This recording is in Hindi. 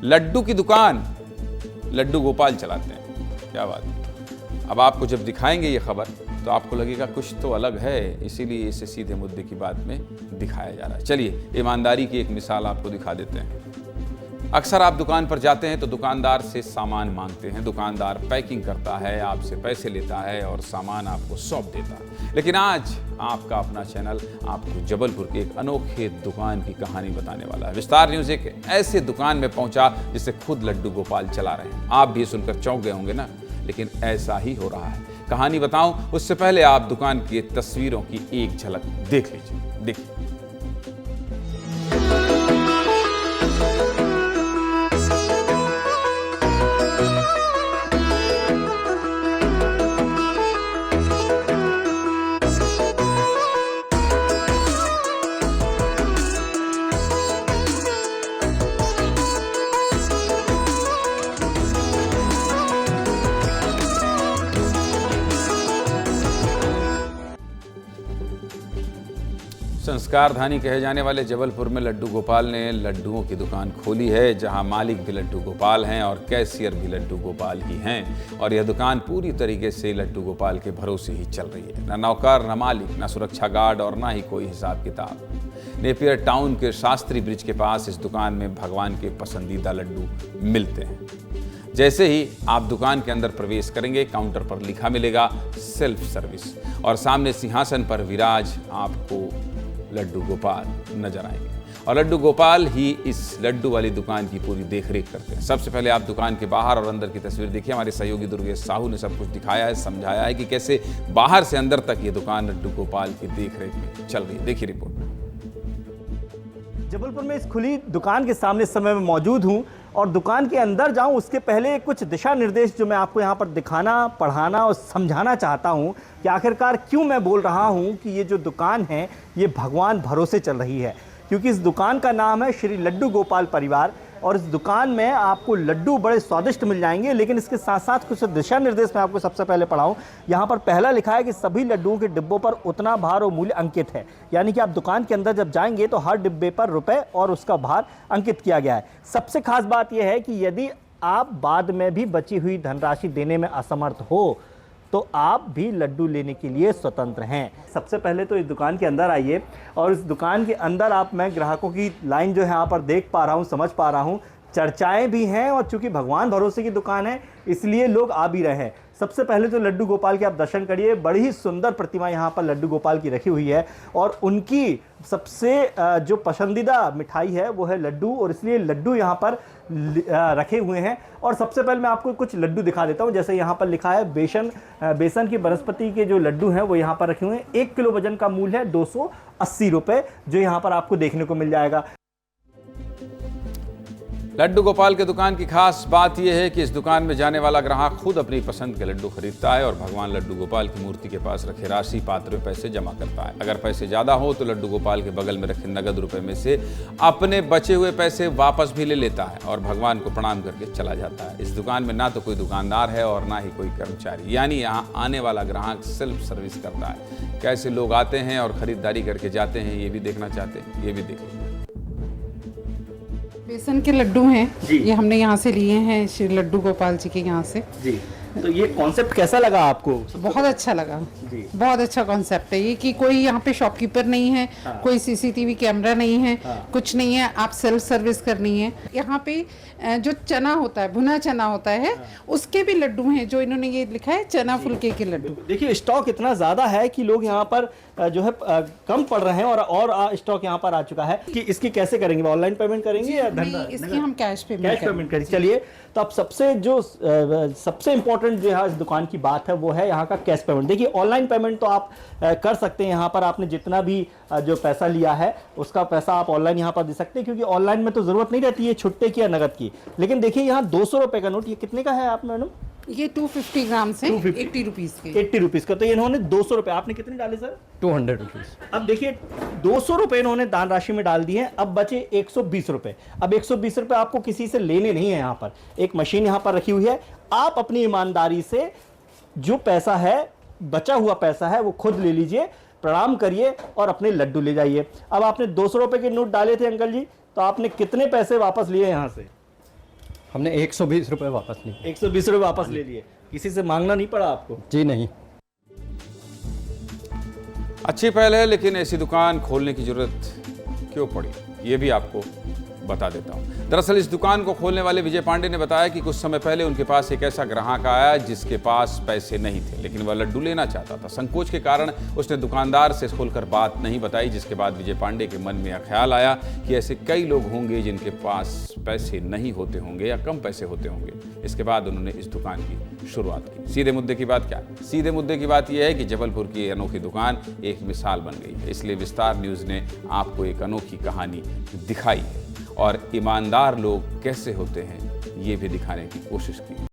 लड्डू की दुकान लड्डू गोपाल चलाते हैं। क्या बात है। अब आपको जब दिखाएंगे ये खबर तो आपको लगेगा कुछ तो अलग है, इसीलिए इसे सीधे मुद्दे की बात में दिखाया जा रहा है। चलिए ईमानदारी की एक मिसाल आपको दिखा देते हैं। अक्सर आप दुकान पर जाते हैं तो दुकानदार से सामान मांगते हैं, दुकानदार पैकिंग करता है, आपसे पैसे लेता है और सामान आपको सौंप देता है। लेकिन आज आपका अपना चैनल आपको जबलपुर की एक अनोखे दुकान की कहानी बताने वाला है। विस्तार न्यूज़ एक ऐसे दुकान में पहुंचा जिसे खुद लड्डू गोपाल चला रहे हैं। आप भी सुनकर चौंक गए होंगे ना, लेकिन ऐसा ही हो रहा है। कहानी बताऊं उससे पहले आप दुकान की तस्वीरों की एक झलक देख लीजिए। देखिए। संस्कारधानी कहे जाने वाले जबलपुर में लड्डू गोपाल ने लड्डुओं की दुकान खोली है, जहां मालिक भी लड्डू गोपाल हैं और कैशियर भी लड्डू गोपाल ही हैं। और यह दुकान पूरी तरीके से लड्डू गोपाल के भरोसे ही चल रही है। न नौकर, न मालिक, न सुरक्षा गार्ड और न ही कोई हिसाब किताब। नेपियर टाउन के शास्त्री ब्रिज के पास इस दुकान में भगवान के पसंदीदा लड्डू मिलते हैं। जैसे ही आप दुकान के अंदर प्रवेश करेंगे, काउंटर पर लिखा मिलेगा सेल्फ सर्विस और सामने सिंहासन पर विराज आपको लड्डू गोपाल नजर आएंगे। और लड्डू गोपाल ही इस लड्डू वाली दुकान की पूरी देखरेख करते हैं। सबसे पहले आप दुकान के बाहर और अंदर की तस्वीर देखिए। हमारे सहयोगी दुर्गेश साहू ने सब कुछ दिखाया है, समझाया है कि कैसे बाहर से अंदर तक ये दुकान लड्डू गोपाल की देखरेख में चल रही है। देखिए रिपोर्ट। जबलपुर में इस खुली दुकान के सामने इस समय मैं मौजूद हूं और दुकान के अंदर जाऊं उसके पहले कुछ दिशा निर्देश जो मैं आपको यहां पर दिखाना, पढ़ाना और समझाना चाहता हूं कि आखिरकार क्यों मैं बोल रहा हूं कि ये जो दुकान है ये भगवान भरोसे चल रही है। क्योंकि इस दुकान का नाम है श्री लड्डू गोपाल परिवार और इस दुकान में आपको लड्डू बड़े स्वादिष्ट मिल जाएंगे। लेकिन इसके साथ साथ कुछ दिशा निर्देश मैं आपको सबसे पहले पढ़ाऊं। यहाँ पर पहला लिखा है कि सभी लड्डुओं के डिब्बों पर उतना भार और मूल्य अंकित है, यानी कि आप दुकान के अंदर जब जाएंगे तो हर डिब्बे पर रुपए और उसका भार अंकित किया गया है। सबसे खास बात यह है कि यदि आप बाद में भी बची हुई धनराशि देने में असमर्थ हो तो आप भी लड्डू लेने के लिए स्वतंत्र हैं। सबसे पहले तो इस दुकान के अंदर आइए और इस दुकान के अंदर मैं ग्राहकों की लाइन जो है यहाँ पर देख पा रहा हूँ, समझ पा रहा हूँ। चर्चाएं भी हैं और चूंकि भगवान भरोसे की दुकान है इसलिए लोग आ भी रहे हैं। सबसे पहले तो लड्डू गोपाल के आप दर्शन करिए। बड़ी ही सुंदर प्रतिमा यहाँ पर लड्डू गोपाल की रखी हुई है और उनकी सबसे जो पसंदीदा मिठाई है वो है लड्डू और इसलिए लड्डू यहाँ पर रखे हुए हैं। और सबसे पहले मैं आपको कुछ लड्डू दिखा देता हूँ। जैसे यहाँ पर लिखा है बेसन की वनस्पति के जो लड्डू हैं वो यहाँ पर रखे हुए हैं। 1 किलो वजन का मूल्य है 280 रुपये, जो यहाँ पर आपको देखने को मिल जाएगा। लड्डू गोपाल के दुकान की खास बात यह है कि इस दुकान में जाने वाला ग्राहक खुद अपनी पसंद के लड्डू खरीदता है और भगवान लड्डू गोपाल की मूर्ति के पास रखे राशि पात्र में पैसे जमा करता है। अगर पैसे ज़्यादा हो तो लड्डू गोपाल के बगल में रखे नगद रुपए में से अपने बचे हुए पैसे वापस भी ले लेता है और भगवान को प्रणाम करके चला जाता है। इस दुकान में ना तो कोई दुकानदार है और ना ही कोई कर्मचारी, यानी यहाँ आने वाला ग्राहक सेल्फ सर्विस करता है। कैसे लोग आते हैं और खरीदारी करके जाते हैं ये भी देखना चाहते हैं, ये भी देखिए। बेसन के लड्डू हैं ये हमने यहाँ से लिए हैं श्री लड्डू गोपाल जी के यहाँ से जी। तो ये कॉन्सेप्ट कैसा लगा आपको? बहुत अच्छा लगा जी। बहुत अच्छा कॉन्सेप्ट है ये कि कोई यहाँ पे शॉपकीपर नहीं है, कोई सीसीटीवी कैमरा नहीं है, कुछ नहीं है। आप सेल्फ सर्विस करनी है। यहाँ पे जो चना होता है, भुना चना होता है, उसके भी लड्डू हैं जो इन्होंने ये लिखा है चना फुलके के लड्डू। देखिए स्टॉक इतना ज़्यादा है कि लोग यहाँ पर जो है कम पड़ रहे हैं और स्टॉक यहाँ पर आ चुका है। कि इसकी कैसे करेंगे? ऑनलाइन पेमेंट करेंगे या इसकी हम कैश पेमेंट करेंगे? चलिए तो अब सबसे इम्पोर्टेंट जो है इस दुकान की बात है वो है यहाँ का कैश पेमेंट। देखिए ऑनलाइन पेमेंट तो आप कर सकते हैं। यहाँ पर आपने जितना भी जो पैसा लिया है उसका पैसा आप ऑनलाइन यहाँ पर दे सकते हैं, क्योंकि ऑनलाइन में तो जरूरत नहीं रहती है छुट्टे की या नगद की। लेकिन देखिए यहाँ 200 रुपए का नोट, ये कितने का है आप मैडम? ये 250 ग्राम से 80 रुपीज के। 80 रुपीज का। तो इन्होंने 200 रुपए, आपने कितने डाले सर? 200 रुपीज। अब देखिए 200 रुपए इन्होंने दान राशि में डाल दिए हैं। अब बचे 120 रुपए। अब 120 रुपए आपको किसी से लेने नहीं है। यहाँ पर एक मशीन यहाँ पर रखी हुई है। आप अपनी ईमानदारी से जो पैसा है, बचा हुआ पैसा है, वो खुद ले लीजिए, प्रणाम करिए और अपने लड्डू ले जाइए। अब आपने 200 रुपए के नोट डाले थे अंकल जी, तो आपने कितने पैसे वापस लिए यहाँ से? हमने 120 रुपये वापस लिए। 120 रुपये वापस ले लिए, किसी से मांगना नहीं पड़ा आपको? जी नहीं। अच्छी पहल है, लेकिन ऐसी दुकान खोलने की जरूरत क्यों पड़ी, ये भी आपको बता देता हूं। दरअसल इस दुकान को खोलने वाले विजय पांडे ने बताया कि कुछ समय पहले उनके पास एक ऐसा ग्राहक आया जिसके पास पैसे नहीं थे, लेकिन वह लड्डू लेना चाहता था। संकोच के कारण उसने दुकानदार से खोलकर बात नहीं बताई, जिसके बाद विजय पांडे के मन में यह ख्याल आया कि ऐसे कई लोग होंगे जिनके पास पैसे नहीं होते होंगे या कम पैसे होते होंगे। इसके बाद उन्होंने इस दुकान की शुरुआत की। सीधे मुद्दे की बात क्या है? सीधे मुद्दे की बात यह है कि जबलपुर की अनोखी दुकान एक मिसाल बन गई है। इसलिए विस्तार न्यूज़ ने आपको एक अनोखी कहानी दिखाई है और ईमानदार लोग कैसे होते हैं ये भी दिखाने की कोशिश की।